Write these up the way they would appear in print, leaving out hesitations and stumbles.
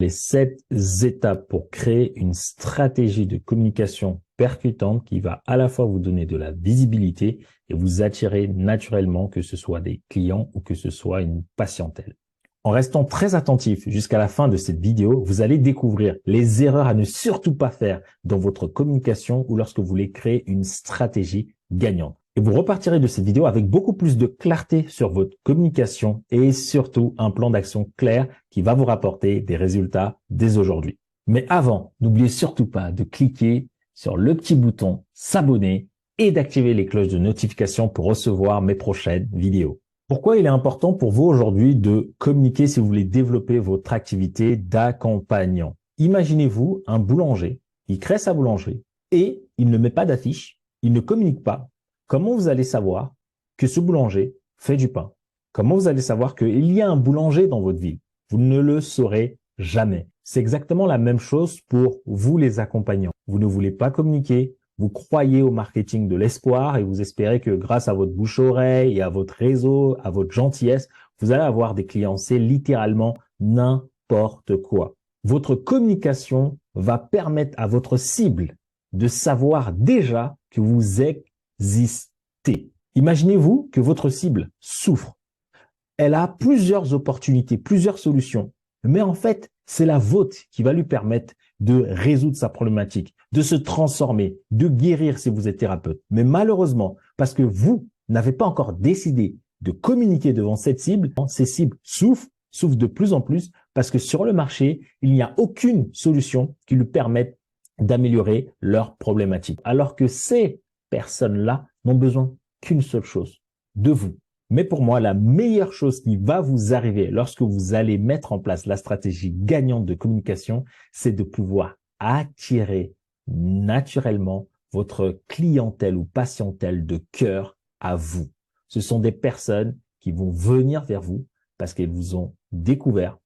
Les 7 étapes pour créer une stratégie de communication percutante qui va à la fois vous donner de la visibilité et vous attirer naturellement, que ce soit des clients ou que ce soit une patientèle. En restant très attentif jusqu'à la fin de cette vidéo, vous allez découvrir les erreurs à ne surtout pas faire dans votre communication ou lorsque vous voulez créer une stratégie gagnante. Et vous repartirez de cette vidéo avec beaucoup plus de clarté sur votre communication et surtout un plan d'action clair qui va vous rapporter des résultats dès aujourd'hui. Mais avant, n'oubliez surtout pas de cliquer sur le petit bouton s'abonner et d'activer les cloches de notification pour recevoir mes prochaines vidéos. Pourquoi il est important pour vous aujourd'hui de communiquer si vous voulez développer votre activité d'accompagnant? Imaginez-vous un boulanger, il crée sa boulangerie et il ne met pas d'affiche, il ne communique pas. Comment vous allez savoir que ce boulanger fait du pain? Comment vous allez savoir qu'il y a un boulanger dans votre ville? Vous ne le saurez jamais. C'est exactement la même chose pour vous les accompagnants. Vous ne voulez pas communiquer, vous croyez au marketing de l'espoir et vous espérez que grâce à votre bouche-oreille et à votre réseau, à votre gentillesse, vous allez avoir des clients. C'est littéralement n'importe quoi. Votre communication va permettre à votre cible de savoir déjà que vous existez. Imaginez-vous que votre cible souffre. Elle a plusieurs opportunités, plusieurs solutions. Mais en fait, c'est la vôtre qui va lui permettre de résoudre sa problématique, de se transformer, de guérir si vous êtes thérapeute. Mais malheureusement, parce que vous n'avez pas encore décidé de communiquer devant cette cible, ces cibles souffrent de plus en plus parce que sur le marché, il n'y a aucune solution qui lui permette d'améliorer leur problématique. Alors que ces personnes-là n'ont besoin qu'une seule chose, de vous. Mais pour moi, la meilleure chose qui va vous arriver lorsque vous allez mettre en place la stratégie gagnante de communication, c'est de pouvoir attirer naturellement votre clientèle ou patientèle de cœur à vous. Ce sont des personnes qui vont venir vers vous parce qu'elles vous ont découvert,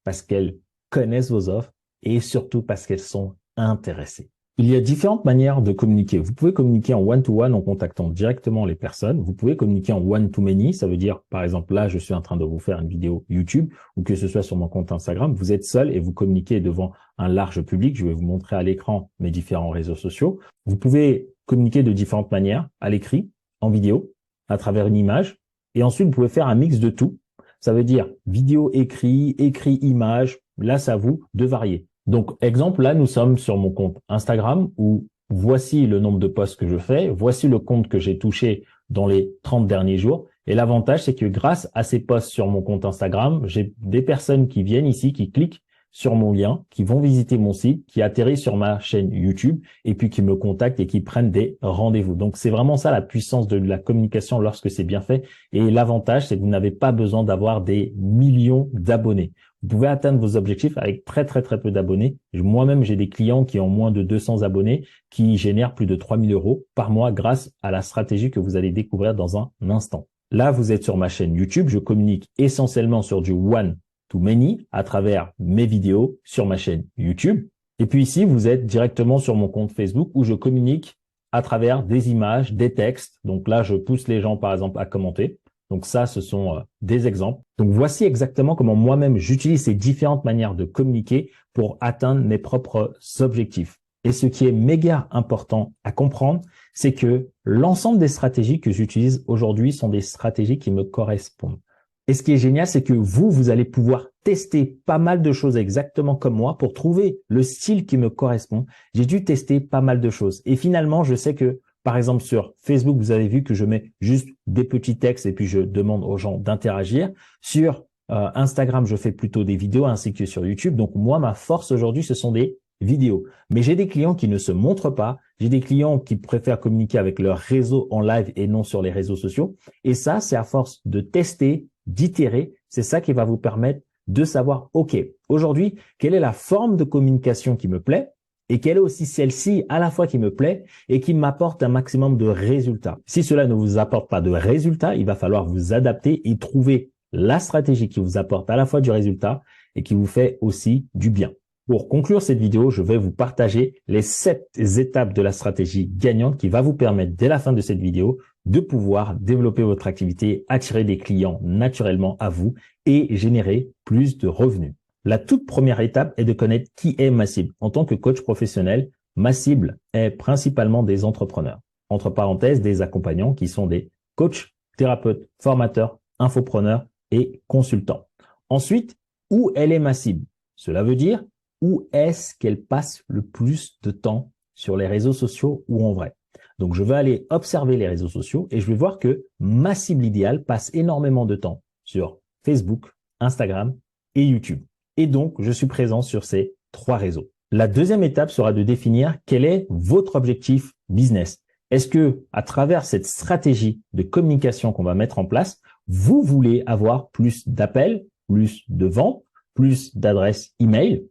parce qu'elles connaissent vos offres et surtout parce qu'elles sont intéressées. Il y a différentes manières de communiquer. Vous pouvez communiquer en one-to-one en contactant directement les personnes. Vous pouvez communiquer en one-to-many. Ça veut dire, par exemple, là, je suis en train de vous faire une vidéo YouTube ou que ce soit sur mon compte Instagram. Vous êtes seul et vous communiquez devant un large public. Je vais vous montrer à l'écran mes différents réseaux sociaux. Vous pouvez communiquer de différentes manières, à l'écrit, en vidéo, à travers une image. Et ensuite, vous pouvez faire un mix de tout. Ça veut dire vidéo, écrit, image. Là, c'est à vous de varier. Donc, exemple, là, nous sommes sur mon compte Instagram où voici le nombre de posts que je fais, voici le compte que j'ai touché dans les 30 derniers jours. Et l'avantage, c'est que grâce à ces posts sur mon compte Instagram, j'ai des personnes qui viennent ici, qui cliquent sur mon lien, qui vont visiter mon site, qui atterrissent sur ma chaîne YouTube et puis qui me contactent et qui prennent des rendez-vous. Donc, c'est vraiment ça la puissance de la communication lorsque c'est bien fait. Et l'avantage, c'est que vous n'avez pas besoin d'avoir des millions d'abonnés. Vous pouvez atteindre vos objectifs avec très peu d'abonnés. Moi-même, j'ai des clients qui ont moins de 200 abonnés qui génèrent plus de 3000 € par mois grâce à la stratégie que vous allez découvrir dans un instant. Là, vous êtes sur ma chaîne YouTube. Je communique essentiellement sur du one-to-many à travers mes vidéos sur ma chaîne YouTube. Et puis ici, vous êtes directement sur mon compte Facebook où je communique à travers des images, des textes. Donc là, je pousse les gens, par exemple, à commenter. Donc ça, ce sont des exemples. Donc voici exactement comment moi-même j'utilise ces différentes manières de communiquer pour atteindre mes propres objectifs. Et ce qui est méga important à comprendre, c'est que l'ensemble des stratégies que j'utilise aujourd'hui sont des stratégies qui me correspondent. Et ce qui est génial, c'est que vous allez pouvoir tester pas mal de choses exactement comme moi pour trouver le style qui me correspond. J'ai dû tester pas mal de choses. Et finalement, je sais que par exemple, sur Facebook, vous avez vu que je mets juste des petits textes et puis je demande aux gens d'interagir. Sur Instagram, je fais plutôt des vidéos ainsi que sur YouTube. Donc, moi, ma force aujourd'hui, ce sont des vidéos. Mais j'ai des clients qui ne se montrent pas. J'ai des clients qui préfèrent communiquer avec leur réseau en live et non sur les réseaux sociaux. Et ça, c'est à force de tester, d'itérer. C'est ça qui va vous permettre de savoir, OK, aujourd'hui, quelle est la forme de communication qui me plaît? Et quelle est aussi celle-ci à la fois qui me plaît et qui m'apporte un maximum de résultats. Si cela ne vous apporte pas de résultats, il va falloir vous adapter et trouver la stratégie qui vous apporte à la fois du résultat et qui vous fait aussi du bien. Pour conclure cette vidéo, je vais vous partager les 7 étapes de la stratégie gagnante qui va vous permettre dès la fin de cette vidéo de pouvoir développer votre activité, attirer des clients naturellement à vous et générer plus de revenus. La toute première étape est de connaître qui est ma cible. En tant que coach professionnel, ma cible est principalement des entrepreneurs. Entre parenthèses, des accompagnants qui sont des coachs, thérapeutes, formateurs, infopreneurs et consultants. Ensuite, où elle est ma cible? Cela veut dire où est-ce qu'elle passe le plus de temps sur les réseaux sociaux ou en vrai. Donc, je vais aller observer les réseaux sociaux et je vais voir que ma cible idéale passe énormément de temps sur Facebook, Instagram et YouTube. Et donc, je suis présent sur ces 3 réseaux. La deuxième étape sera de définir quel est votre objectif business. Est-ce que, à travers cette stratégie de communication qu'on va mettre en place, vous voulez avoir plus d'appels, plus de ventes, plus d'adresses email?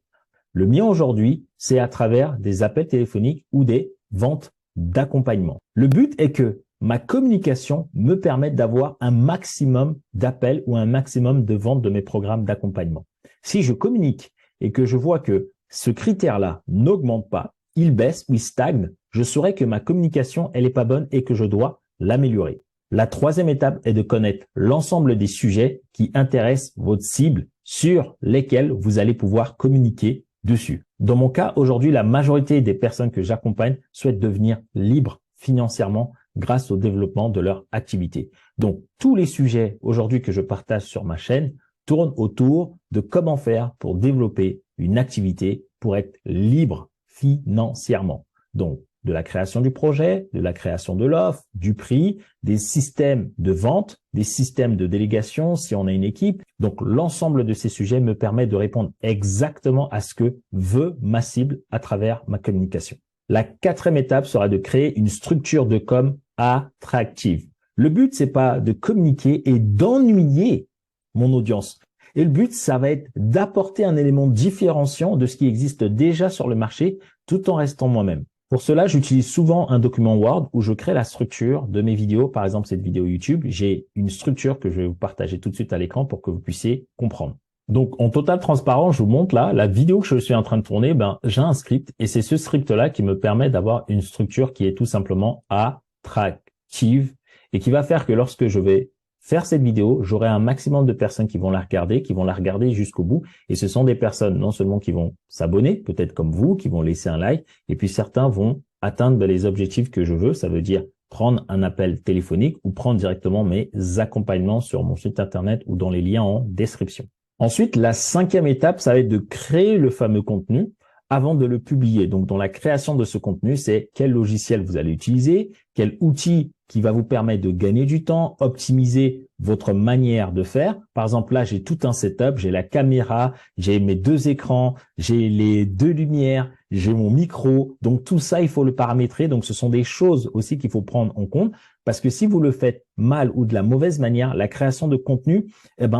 Le mien aujourd'hui, c'est à travers des appels téléphoniques ou des ventes d'accompagnement. Le but est que ma communication me permette d'avoir un maximum d'appels ou un maximum de ventes de mes programmes d'accompagnement. Si je communique et que je vois que ce critère-là n'augmente pas, il baisse ou il stagne, je saurai que ma communication, elle n'est pas bonne et que je dois l'améliorer. La troisième étape est de connaître l'ensemble des sujets qui intéressent votre cible sur lesquels vous allez pouvoir communiquer dessus. Dans mon cas, aujourd'hui, la majorité des personnes que j'accompagne souhaitent devenir libres financièrement grâce au développement de leur activité. Donc, tous les sujets aujourd'hui que je partage sur ma chaîne tournent autour de comment faire pour développer une activité pour être libre financièrement. Donc, de la création du projet, de la création de l'offre, du prix, des systèmes de vente, des systèmes de délégation si on a une équipe. Donc, l'ensemble de ces sujets me permet de répondre exactement à ce que veut ma cible à travers ma communication. La quatrième étape sera de créer une structure de com attractive. Le but, c'est pas de communiquer et d'ennuyer mon audience. Et le but, ça va être d'apporter un élément différenciant de ce qui existe déjà sur le marché tout en restant moi-même. Pour cela, j'utilise souvent un document Word où je crée la structure de mes vidéos. Par exemple, cette vidéo YouTube, j'ai une structure que je vais vous partager tout de suite à l'écran pour que vous puissiez comprendre. Donc, en totale transparence, je vous montre là, la vidéo que je suis en train de tourner, j'ai un script et c'est ce script-là qui me permet d'avoir une structure qui est tout simplement attractive et qui va faire que lorsque je vais faire cette vidéo, j'aurai un maximum de personnes qui vont la regarder jusqu'au bout. Et ce sont des personnes non seulement qui vont s'abonner, peut-être comme vous, qui vont laisser un like, et puis certains vont atteindre les objectifs que je veux. Ça veut dire prendre un appel téléphonique ou prendre directement mes accompagnements sur mon site internet ou dans les liens en description. Ensuite, la cinquième étape, ça va être de créer le fameux contenu avant de le publier. Donc, dans la création de ce contenu, c'est quel logiciel vous allez utiliser, quel outil qui va vous permettre de gagner du temps, optimiser votre manière de faire. Par exemple, là, j'ai tout un setup, j'ai la caméra, j'ai mes 2 écrans, j'ai les 2 lumières, j'ai mon micro. Donc, tout ça, il faut le paramétrer. Donc, ce sont des choses aussi qu'il faut prendre en compte parce que si vous le faites mal ou de la mauvaise manière, la création de contenu,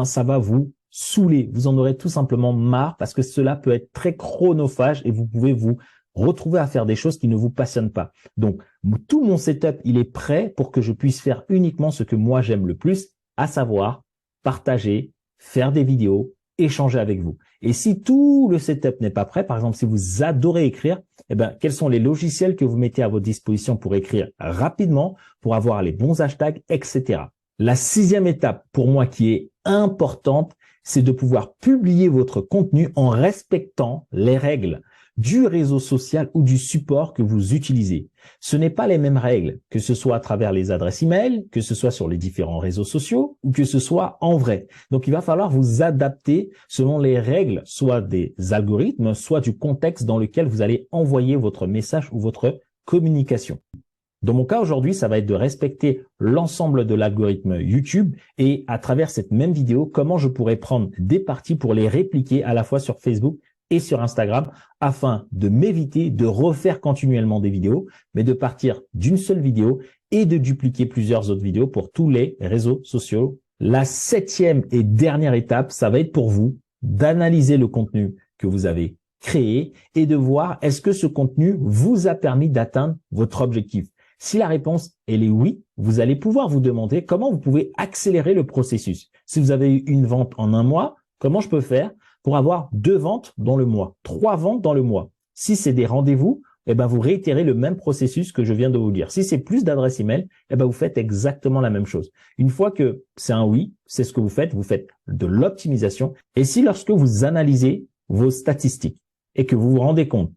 ça va vous saouler. Vous en aurez tout simplement marre parce que cela peut être très chronophage et vous pouvez vous retrouver à faire des choses qui ne vous passionnent pas. Donc, tout mon setup, il est prêt pour que je puisse faire uniquement ce que moi j'aime le plus, à savoir partager, faire des vidéos, échanger avec vous. Et si tout le setup n'est pas prêt, par exemple, si vous adorez écrire, quels sont les logiciels que vous mettez à votre disposition pour écrire rapidement, pour avoir les bons hashtags, etc. La 6e étape, pour moi, qui est importante, c'est de pouvoir publier votre contenu en respectant les règles du réseau social ou du support que vous utilisez. Ce n'est pas les mêmes règles, que ce soit à travers les adresses email, que ce soit sur les différents réseaux sociaux ou que ce soit en vrai. Donc, il va falloir vous adapter selon les règles, soit des algorithmes, soit du contexte dans lequel vous allez envoyer votre message ou votre communication. Dans mon cas aujourd'hui, ça va être de respecter l'ensemble de l'algorithme YouTube et à travers cette même vidéo, comment je pourrais prendre des parties pour les répliquer à la fois sur Facebook et sur Instagram afin de m'éviter de refaire continuellement des vidéos, mais de partir d'une seule vidéo et de dupliquer plusieurs autres vidéos pour tous les réseaux sociaux. La 7e et dernière étape, ça va être pour vous d'analyser le contenu que vous avez créé et de voir est-ce que ce contenu vous a permis d'atteindre votre objectif. Si la réponse elle est oui, vous allez pouvoir vous demander comment vous pouvez accélérer le processus. Si vous avez eu une vente en un mois, comment je peux faire pour avoir 2 ventes dans le mois, 3 ventes dans le mois? Si c'est des rendez-vous, eh ben, vous réitérez le même processus que je viens de vous dire. Si c'est plus d'adresse email, eh ben, vous faites exactement la même chose. Une fois que c'est un oui, c'est ce que vous faites de l'optimisation. Et si lorsque vous analysez vos statistiques et que vous vous rendez compte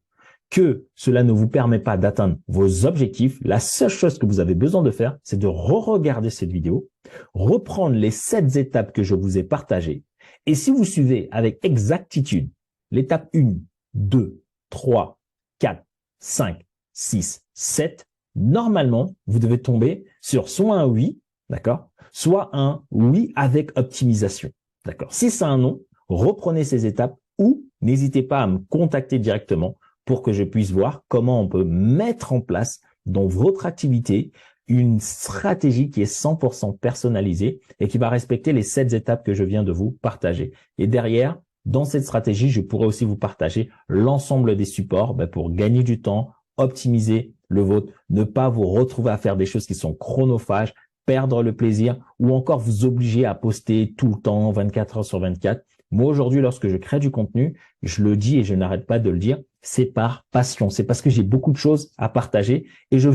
que cela ne vous permet pas d'atteindre vos objectifs, la seule chose que vous avez besoin de faire, c'est de re-regarder cette vidéo, reprendre les 7 étapes que je vous ai partagées. Et si vous suivez avec exactitude l'étape 1, 2, 3, 4, 5, 6, 7, normalement, vous devez tomber sur soit un oui, d'accord, soit un oui avec optimisation, d'accord. Si c'est un non, reprenez ces étapes ou n'hésitez pas à me contacter directement pour que je puisse voir comment on peut mettre en place dans votre activité une stratégie qui est 100% personnalisée et qui va respecter les 7 étapes que je viens de vous partager. Et derrière, dans cette stratégie, je pourrais aussi vous partager l'ensemble des supports pour gagner du temps, optimiser le vôtre, ne pas vous retrouver à faire des choses qui sont chronophages, perdre le plaisir ou encore vous obliger à poster tout le temps, 24 heures sur 24. Moi, aujourd'hui, lorsque je crée du contenu, je le dis et je n'arrête pas de le dire, c'est par passion. C'est parce que j'ai beaucoup de choses à partager et je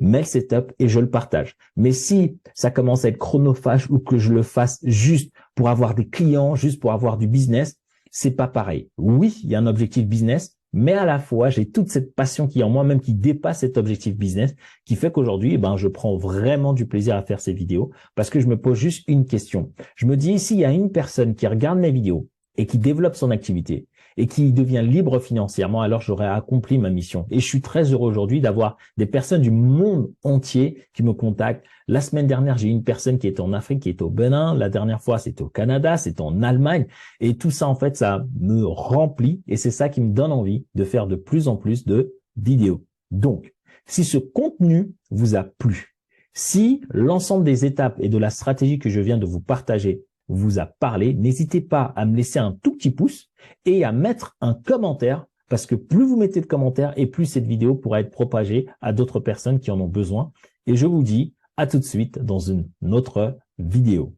mets le setup et je le partage. Mais si ça commence à être chronophage ou que je le fasse juste pour avoir des clients, juste pour avoir du business, c'est pas pareil. Oui, il y a un objectif business, mais à la fois, j'ai toute cette passion qui est en moi-même qui dépasse cet objectif business, qui fait qu'aujourd'hui, je prends vraiment du plaisir à faire ces vidéos parce que je me pose juste une question. Je me dis, s'il y a une personne qui regarde mes vidéos et qui développe son activité et qui devient libre financièrement, alors j'aurais accompli ma mission. Et je suis très heureux aujourd'hui d'avoir des personnes du monde entier qui me contactent. La semaine dernière, j'ai eu une personne qui était en Afrique, qui était au Bénin. La dernière fois, c'était au Canada, c'était en Allemagne. Et tout ça, en fait, ça me remplit et c'est ça qui me donne envie de faire de plus en plus de vidéos. Donc, si ce contenu vous a plu, si l'ensemble des étapes et de la stratégie que je viens de vous partager vous a parlé, n'hésitez pas à me laisser un tout petit pouce et à mettre un commentaire parce que plus vous mettez de commentaires et plus cette vidéo pourra être propagée à d'autres personnes qui en ont besoin. Et je vous dis à tout de suite dans une autre vidéo.